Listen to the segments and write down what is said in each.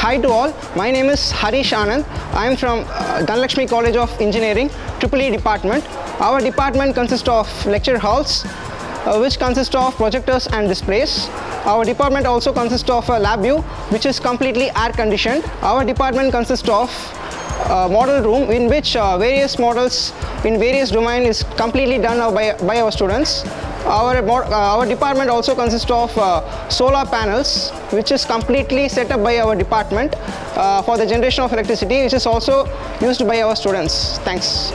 Hi to all, my name is Harish Anand. I am from Dhanalakshmi College of Engineering, EEE department. Our department consists of lecture halls, which consist of projectors and displays. Our department also consists of a lab view, which is completely air conditioned. Our department consists of a model room in which various models in various domains is completely done by our students. Our department also consists of solar panels, which is completely set up by our department for the generation of electricity, which is also used by our students. Thanks.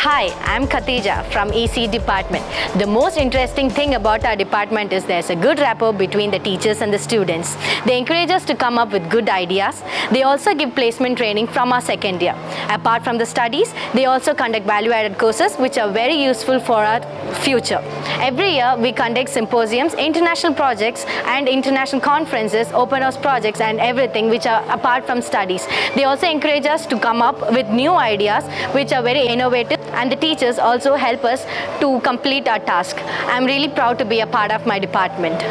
Hi, I'm Khatija from EC department. The most interesting thing about our department is there's a good rapport between the teachers and the students. They encourage us to come up with good ideas. They also give placement training from our second year. Apart from the studies, they also conduct value-added courses which are very useful for our future. Every year, we conduct symposiums, international projects and international conferences, open house projects and everything which are apart from studies. They also encourage us to come up with new ideas which are very innovative, and the teachers also help us to complete our task. I'm really proud to be a part of my department.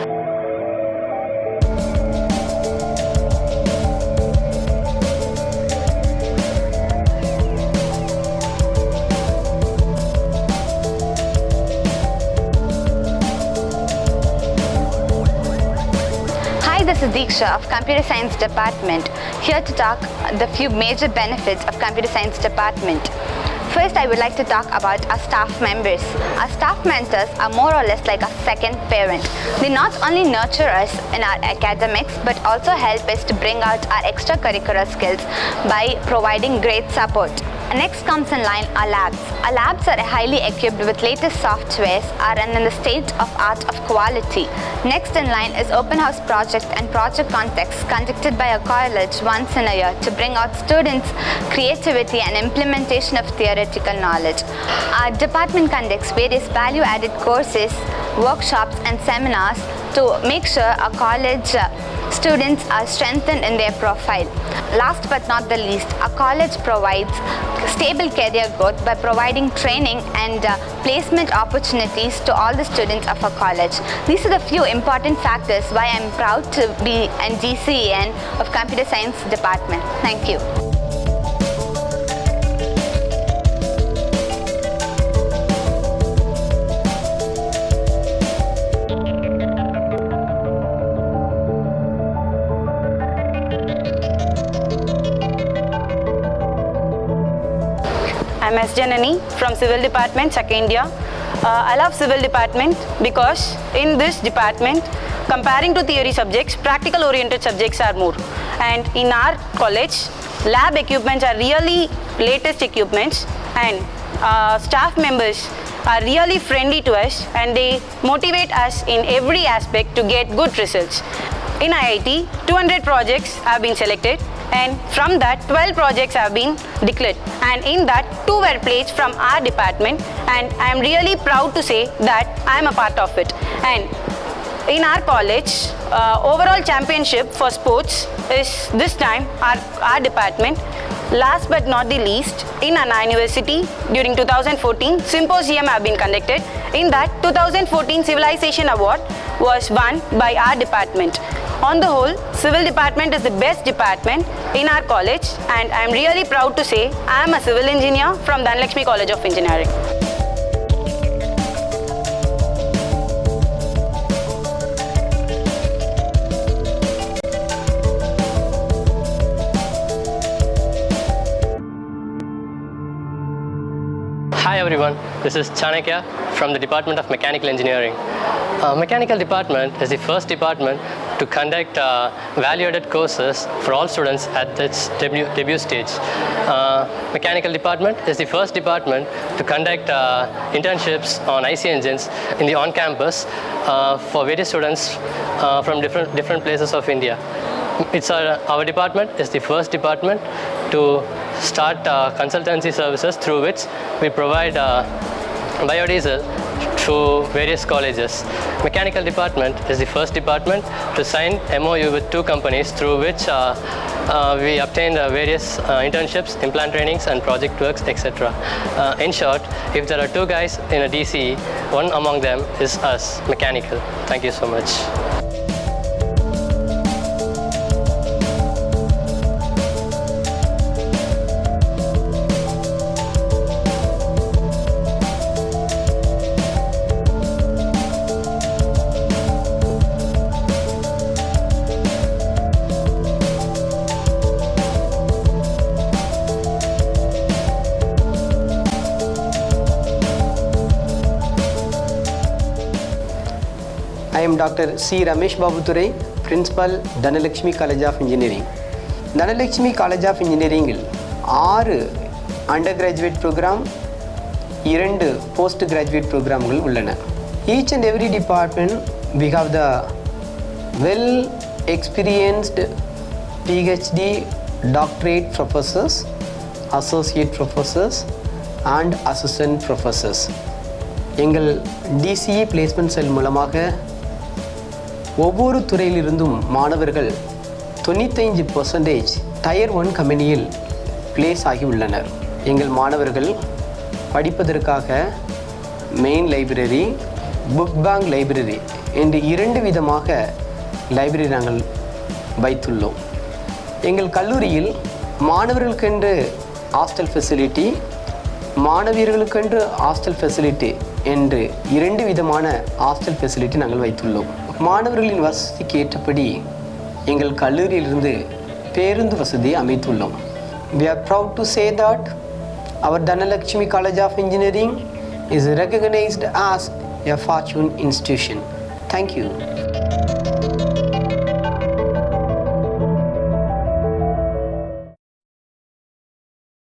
Hi, this is Deeksha of Computer Science Department, here to talk the few major benefits of Computer Science Department. First, I would like to talk about our staff members. Our staff mentors are more or less like a second parent. They not only nurture us in our academics, but also help us to bring out our extracurricular skills by providing great support. Next comes in line our labs. Our labs are highly equipped with latest softwares and in the state of art of quality. Next in line is open house project and project contests conducted by our college once in a year to bring out students' creativity and implementation of theoretical knowledge. Our department conducts various value-added courses, workshops and seminars to make sure our college students are strengthened in their profile. Last but not the least, our college provides stable career growth by providing training and placement opportunities to all the students of our college. These are the few important factors why I'm proud to be an GCEN of Computer Science Department. Thank you. I'm S. Janani from Civil Department, second year. I love Civil Department because in this department, comparing to theory subjects, practical oriented subjects are more. And in our college, lab equipments are really latest equipments, and staff members are really friendly to us, and they motivate us in every aspect to get good results. In IIT, 200 projects have been selected, and from that 12 projects have been declared, and in that 2 were placed from our department, and I am really proud to say that I am a part of it. And in our college, overall championship for sports is this time our department. Last but not the least, in Anna University during 2014 symposium have been conducted. In that 2014 Civilization Award was won by our department. On the whole, Civil Department is the best department in our college, and I am really proud to say I am a civil engineer from Dhanalakshmi College of Engineering. Hi everyone, this is Chanakya from the Department of Mechanical Engineering. Mechanical department is the first department to conduct value-added courses for all students at its debut stage. Mechanical department is the first department to conduct internships on IC engines in the on-campus for various students from different places of India. Our department is the first department to start consultancy services through which we provide biodiesel to various colleges. Mechanical department is the first department to sign MOU with 2 companies through which we obtained various internships, implant trainings and project works, etc. In short, if there are 2 guys in a DCE, one among them is us, mechanical. Thank you so much. I am Dr. C. Ramesh Babuturai, Principal, Dhanalakshmi College of Engineering. Dhanalakshmi College of Engineering il 6 undergraduate program, 2 postgraduate programகள் உள்ளன. Each and every department we have the well experienced PhD, doctorate professors, associate professors and assistant professors. எங்கள் DCE placement cell மூலமாக ஒவ்வொரு துறையிலிருந்தும் மாணவர்கள் 95% tyre 1 கம்பெனியில் place ஆகி உள்ளனர். எங்கள் மாணவர்கள் படிப்பதற்காக main library, book bank library என்று 2 விதமாக லைப்ரரி நாங்கள் வைத்துள்ளோம். எங்கள் கல்லூரியில் மாணவர்களுக்கென்று ஹாஸ்டல் ஃபெசிலிட்டி, மாணவியர்களுக்கென்று ஹாஸ்டல் ஃபெசிலிட்டி என்று 2 விதமான ஹாஸ்டல் ஃபெசிலிட்டி நாங்கள் வைத்துள்ளோம். மாணவர்களின் வசதிக்கு ஏற்றபடி எங்கள் கல்லூரியிலிருந்து பேருந்து வசதி அமைத்துள்ளோம். We are proud to say that our Dhanalakshmi College of Engineering is recognized as a fortune institution. Thank you.